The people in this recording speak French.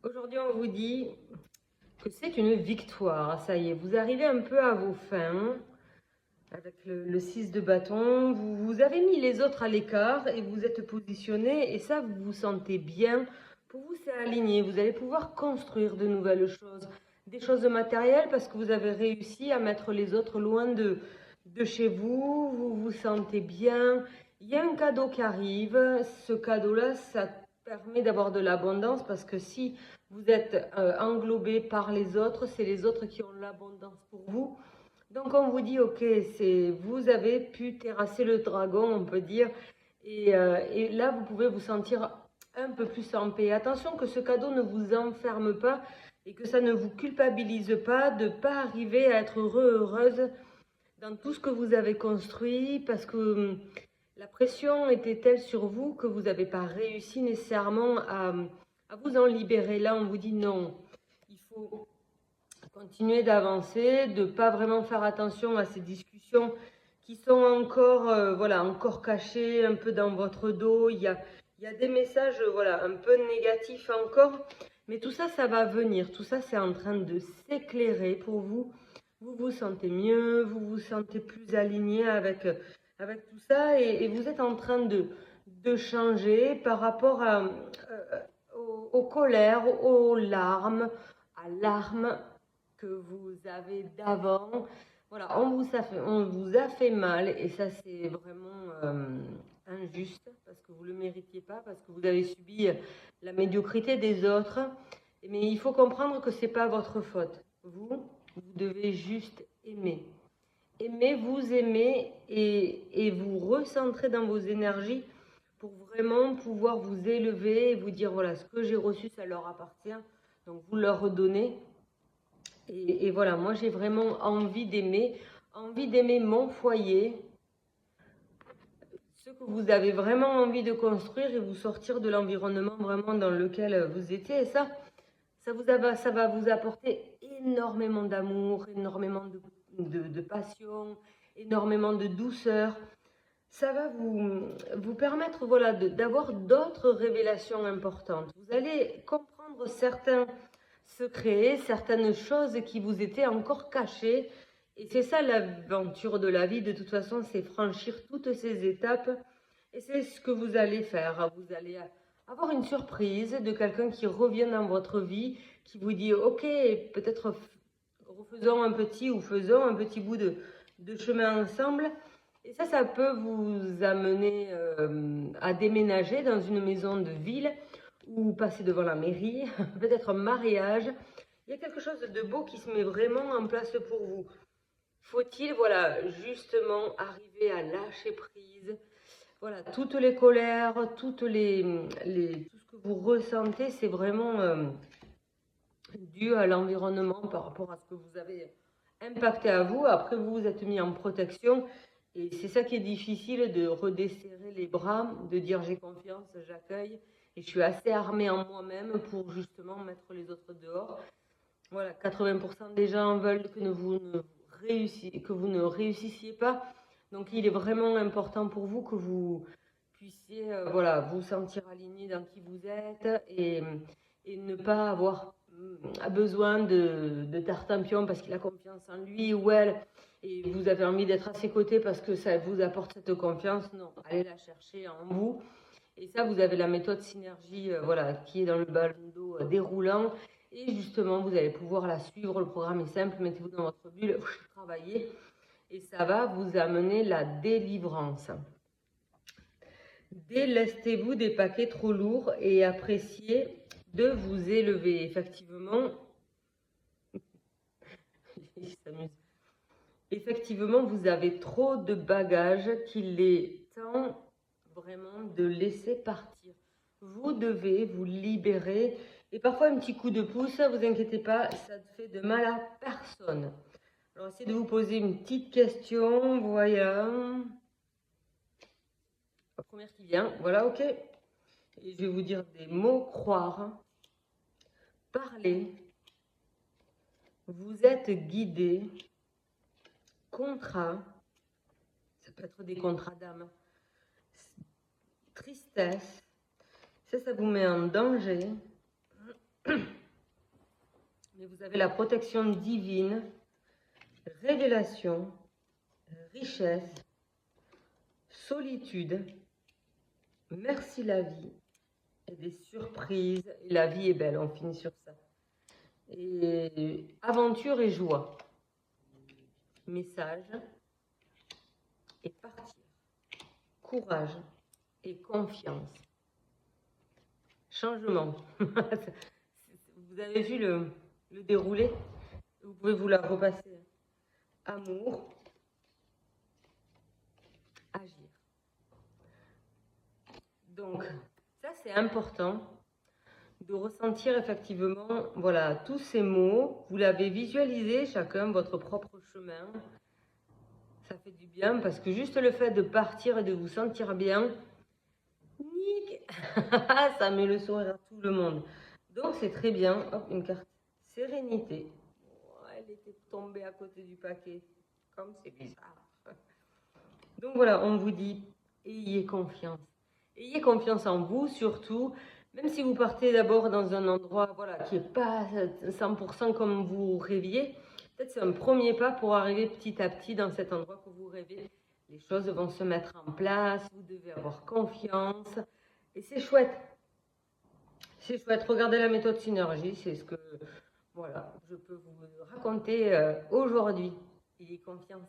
Aujourd'hui, on vous dit que c'est une victoire. Ça y est, vous arrivez un peu à vos fins avec le 6 de bâton. Vous avez mis les autres à l'écart et vous êtes positionné et ça, vous vous sentez bien. Pour vous, c'est aligné. Vous allez pouvoir construire de nouvelles choses, des choses matérielles parce que vous avez réussi à mettre les autres loin de chez vous. Vous vous sentez bien. Il y a un cadeau qui arrive. Ce cadeau-là, ça permet d'avoir de l'abondance parce que si vous êtes englobé par les autres, c'est les autres qui ont l'abondance pour vous. Donc on vous dit, ok, vous avez pu terrasser le dragon, on peut dire, et là vous pouvez vous sentir un peu plus en paix. Attention que ce cadeau ne vous enferme pas et que ça ne vous culpabilise pas de ne pas arriver à être heureux, heureuse dans tout ce que vous avez construit parce que la pression était telle sur vous que vous n'avez pas réussi nécessairement à vous en libérer. Là, on vous dit non. Il faut continuer d'avancer, de ne pas vraiment faire attention à ces discussions qui sont encore, voilà, encore cachées un peu dans votre dos. Il y a des messages voilà, un peu négatifs encore, mais tout ça, ça va venir. Tout ça, c'est en train de s'éclairer pour vous. Vous vous sentez mieux, vous vous sentez plus aligné avec tout ça et vous êtes en train de changer par rapport aux colères, aux larmes, à l'arme que vous avez d'avant. Voilà, on vous a fait mal et ça c'est vraiment injuste parce que vous ne le méritiez pas, parce que vous avez subi la médiocrité des autres. Mais il faut comprendre que ce n'est pas votre faute. Vous devez juste aimer. Aimer, vous aimer et vous recentrer dans vos énergies pour vraiment pouvoir vous élever et vous dire voilà, ce que j'ai reçu, ça leur appartient. Donc vous leur redonnez. Et voilà, moi j'ai vraiment envie d'aimer mon foyer, ce que vous avez vraiment envie de construire et vous sortir de l'environnement vraiment dans lequel vous étiez. Et ça va vous apporter énormément d'amour, énormément de passion, énormément de douceur. Ça va vous permettre voilà, d'avoir d'autres révélations importantes. Vous allez comprendre certains secrets, certaines choses qui vous étaient encore cachées. Et c'est ça l'aventure de la vie, de toute façon, c'est franchir toutes ces étapes. Et c'est ce que vous allez faire. Vous allez avoir une surprise de quelqu'un qui revient dans votre vie, qui vous dit, ok, peut-être refaisons un petit ou faisons un petit bout de chemin ensemble. Et ça peut vous amener à déménager dans une maison de ville ou passer devant la mairie, peut-être un mariage. Il y a quelque chose de beau qui se met vraiment en place pour vous. Faut-il, voilà, justement arriver à lâcher prise? Voilà, toutes les colères, tout ce que vous ressentez, c'est vraiment dû à l'environnement par rapport à ce que vous avez impacté à vous. Après, vous vous êtes mis en protection. Et c'est ça qui est difficile, de redesserrer les bras, de dire j'ai confiance, j'accueille. Et je suis assez armée en moi-même pour justement mettre les autres dehors. Voilà, 80% des gens veulent que vous ne réussissiez pas. Donc il est vraiment important pour vous que vous puissiez voilà, vous sentir aligné dans qui vous êtes et ne pas avoir besoin de tartampion parce qu'il a confiance en lui ou elle et vous avez envie d'être à ses côtés parce que ça vous apporte cette confiance. Non, allez la chercher en vous. Et ça, vous avez la méthode synergie voilà, qui est dans le ballon d'eau déroulant. Et justement, vous allez pouvoir la suivre. Le programme est simple. Mettez-vous dans votre bulle, travaillez. Et ça va vous amener la délivrance. Délestez-vous des paquets trop lourds et appréciez de vous élever. Effectivement, il s'amuse. Effectivement, vous avez trop de bagages qu'il est temps vraiment de laisser partir. Vous devez vous libérer. Et parfois, un petit coup de pouce, vous inquiétez pas, ça ne fait de mal à personne. Alors, essayez de vous poser une petite question. Voilà. La première qui vient. Voilà, ok. Et je vais vous dire des mots. Croire, parler, vous êtes guidé, contrat, ça peut être des contrats d'âme, tristesse, ça vous met en danger, Mais vous avez la protection divine, révélation, richesse, solitude, merci la vie, et des surprises. Et la vie est belle, on finit sur ça. Et aventure et joie. Message et partir. Courage et confiance. Changement. Vous avez vu le déroulé? Vous pouvez vous la repasser. Amour. Agir. Donc, ça c'est important de ressentir effectivement, voilà, tous ces mots. Vous l'avez visualisé, chacun votre propre chemin. Ça fait du bien parce que juste le fait de partir et de vous sentir bien, ça met le sourire à tout le monde. Donc c'est très bien. Hop, une carte sérénité. Oh, elle était tombée à côté du paquet. Comme c'est bizarre. Donc voilà, on vous dit, ayez confiance. Ayez confiance en vous, surtout, même si vous partez d'abord dans un endroit voilà, qui n'est pas 100% comme vous rêviez. Peut-être c'est un premier pas pour arriver petit à petit dans cet endroit que vous rêvez. Les choses vont se mettre en place, vous devez avoir confiance. Et c'est chouette. C'est chouette. Regardez la méthode synergie, c'est ce que voilà, je peux vous raconter aujourd'hui. Ayez confiance.